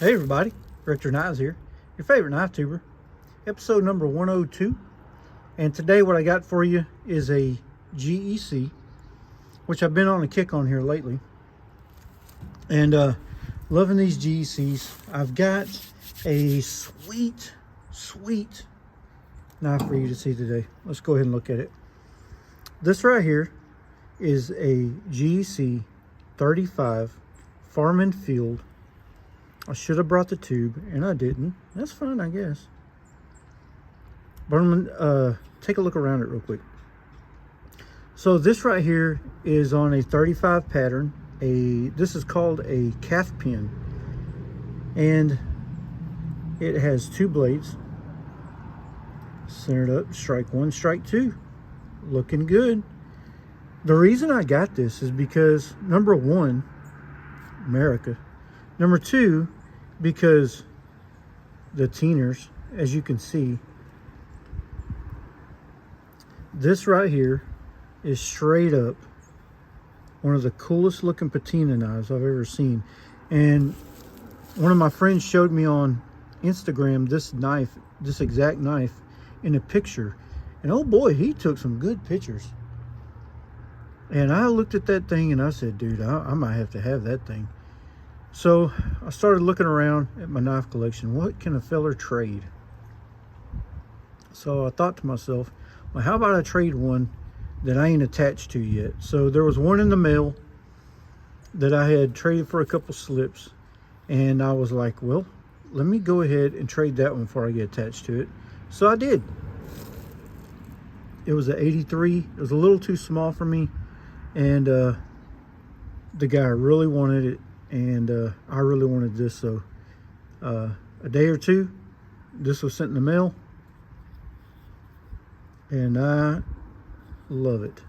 Hey everybody, Richter Knives here, your favorite knife tuber, episode number 102. And today what I got for you is a GEC, which I've been on a kick on here lately. And loving these GECs. I've got a sweet knife for you to see today. Let's go ahead and look at it. This right here is a GEC 35 Farm and Field. I should have brought the tube, and I didn't. That's fine, I guess. But I'm gonna take a look around it real quick. So this right here is on a 35 pattern. This is called a calf pin, and it has two blades. Centered up, strike one, strike two. Looking good. The reason I got this is because, number one, America. Number two, because the TINERS, as you can see, this right here is straight up one of the coolest looking patina knives I've ever seen. And one of my friends showed me on Instagram this knife, this exact knife, in a picture. And oh boy, he took some good pictures. And I looked at that thing and I said, dude, I might have to have that thing. So I started looking around at my knife collection. What can a feller trade? So I thought to myself, well, how about I trade one that I ain't attached to yet? So there was one in the mail that I had traded for a couple slips. And I was like, well, let me go ahead and trade that one before I get attached to it. So I did. It was an 83. It was a little too small for me. And the guy really wanted it. And I really wanted this, so a day or two, this was sent in the mail, and I love it.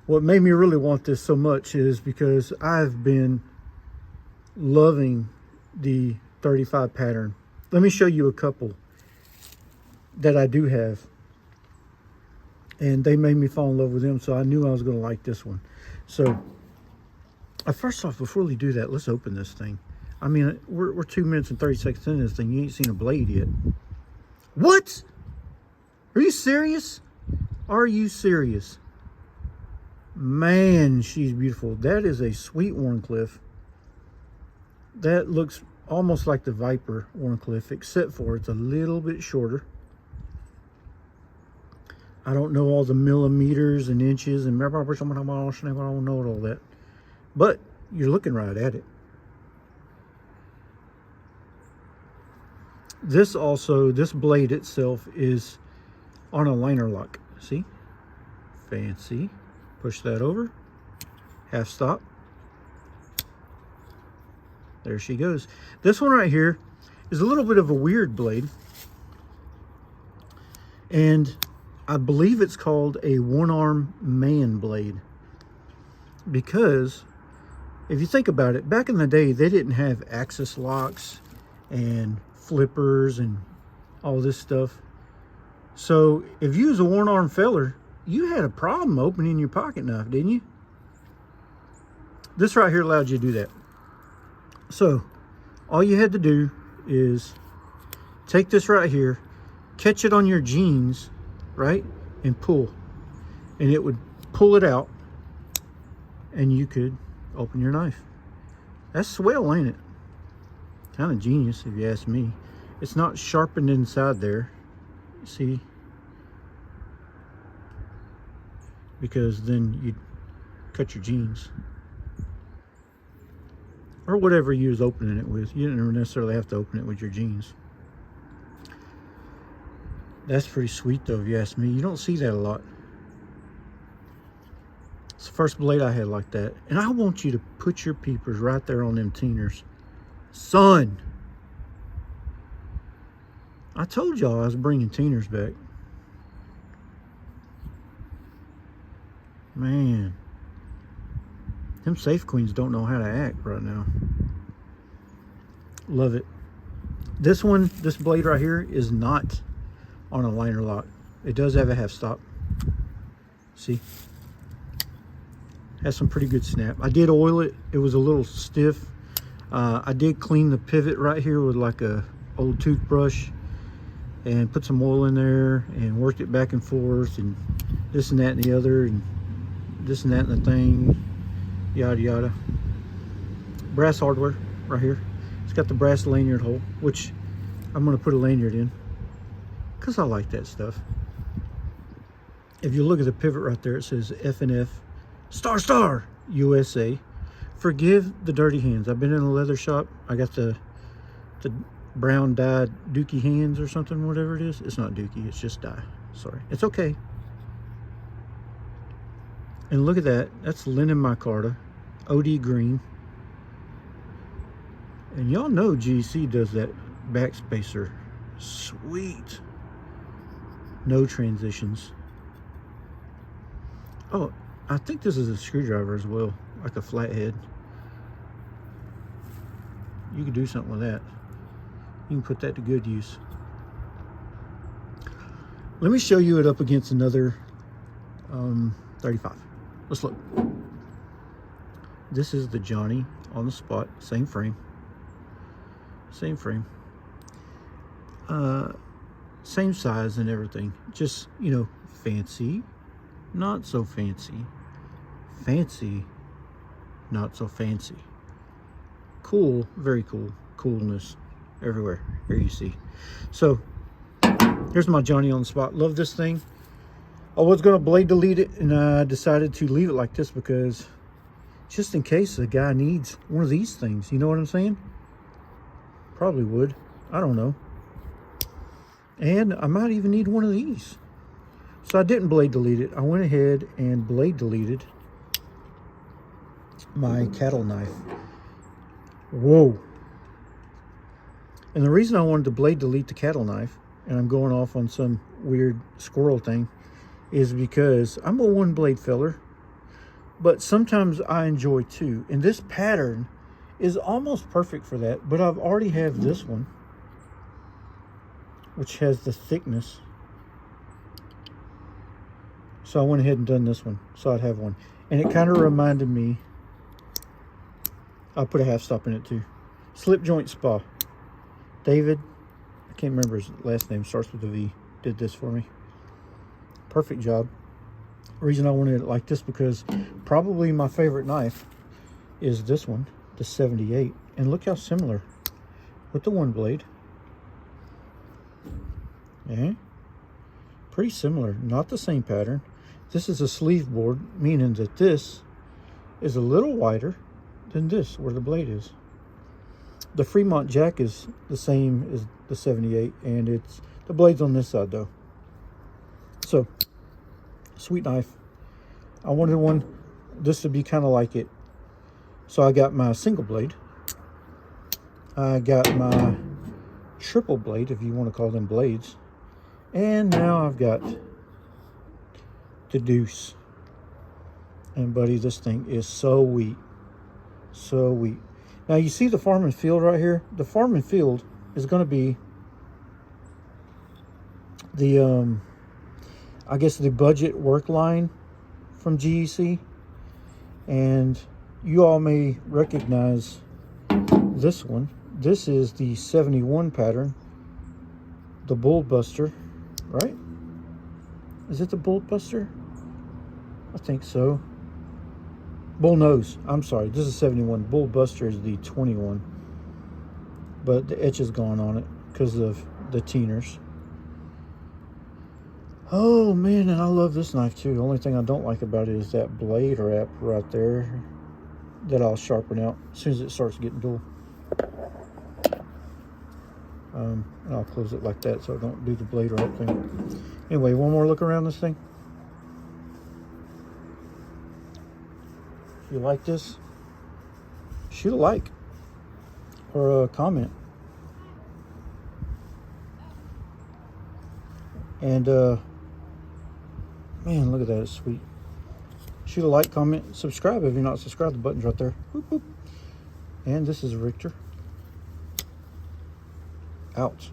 What made me really want this so much is because I've been loving the 35 pattern. Let me show you a couple that I do have, and they made me fall in love with them, so I knew I was going to like this one. So first off, before we do that, let's open this thing. I mean, we're 2 minutes and 30 seconds into this thing. You ain't seen a blade yet. What? Are you serious? Are you serious? Man, she's beautiful. That is a sweet Wharncliffe. That looks almost like the Viper Wharncliffe, except for it's a little bit shorter. I don't know all the millimeters and inches and I don't know all that. But you're looking right at it. This blade itself is on a liner lock. See? Fancy. Push that over. Half stop. There she goes. This one right here is a little bit of a weird blade. And I believe it's called a one-arm man blade. Because if you think about it, back in the day, they didn't have axis locks and flippers and all this stuff. So if you was a one-arm feller, you had a problem opening your pocket knife, didn't you? This right here allowed you to do that. So all you had to do is take this right here, catch it on your jeans, right, and pull. And it would pull it out, and you could open your knife. That's swell, ain't it? Kind of genius, if you ask me. It's not sharpened inside there, see? Because then you'd cut your jeans. Or whatever you was opening it with. You didn't necessarily have to open it with your jeans. That's pretty sweet though, if you ask me. You don't see that a lot. It's the first blade I had like that. And I want you to put your peepers right there on them TINERS. Son! I told y'all I was bringing TINERS back. Man. Them safe queens don't know how to act right now. Love it. This one, this blade right here is not on a liner lock. It does have a half stop. See? Has some pretty good snap. I did oil it. It was a little stiff. I did clean the pivot right here with like a old toothbrush and put some oil in there and worked it back and forth and this and that and the other and this and that and the thing, yada yada. Brass hardware right here. It's got the brass lanyard hole, which I'm going to put a lanyard in because I like that stuff. If you look at the pivot right there, it says F&F ** USA. Forgive the dirty hands. I've been in a leather shop. I got the brown dyed dookie hands or something, whatever it is. It's not dookie, it's just dye. Sorry. It's okay. And look at that. That's linen micarta, OD green. And y'all know GEC does that backspacer. Sweet. No transitions. Oh, I think this is a screwdriver as well, like a flathead. You could do something with that. You can put that to good use. Let me show you it up against another 35. Let's look. This is the Johnny on the spot, same frame. Same frame. Same size and everything. Just, you know, fancy, not so fancy. Fancy, not so fancy. Cool, very cool. Coolness everywhere. Here you see. So here's my Johnny on the spot. Love this thing. I was going to blade delete it, and I decided to leave it like this because just in case the guy needs one of these things. You know what I'm saying? Probably would. I don't know. And I might even need one of these. So I didn't blade delete it. I went ahead and blade deleted my cattle knife. Whoa. And the reason I wanted to blade delete the cattle knife, and I'm going off on some weird squirrel thing, is because I'm a one blade filler, but sometimes I enjoy two. And this pattern is almost perfect for that, but I've already have this one, which has the thickness. So I went ahead and done this one, so I'd have one. And it kind of reminded me, I'll put a half stop in it too. Slip Joint Spa. David, I can't remember his last name, starts with a V, did this for me. Perfect job. The reason I wanted it like this because probably my favorite knife is this one, the 78. And look how similar with the one blade. Yeah, pretty similar, not the same pattern. This is a sleeve board, meaning that this is a little wider than this, where the blade is. The Fremont jack is the same as the 78, and it's the blade's on this side though. So, sweet knife. I wanted one, this to be kind of like it. So I got my single blade. I got my triple blade, if you want to call them blades. And now I've got the deuce. And buddy, this thing is so wheat. So wheat. Now you see the farm and field right here? The farm and field is going to be the, I guess the budget work line from GEC. And you all may recognize this one. This is the 71 pattern, the Bull Buster, right? Is it the Bull Buster? I think so. Bull Nose, I'm sorry, this is 71. Bull Buster is the 21. But the etch is gone on it because of the TINERS. Oh man, and I love this knife too. The only thing I don't like about it is that blade wrap right there that I'll sharpen out as soon as it starts getting dull. And I'll close it like that so I don't do the blade wrap thing. Anyway, one more look around this thing. If you like this, shoot a like or a comment. And man, look at that, it's sweet. Shoot a like, comment, subscribe if you're not subscribed. The button's right there. Boop, boop. And this is Richter. Out.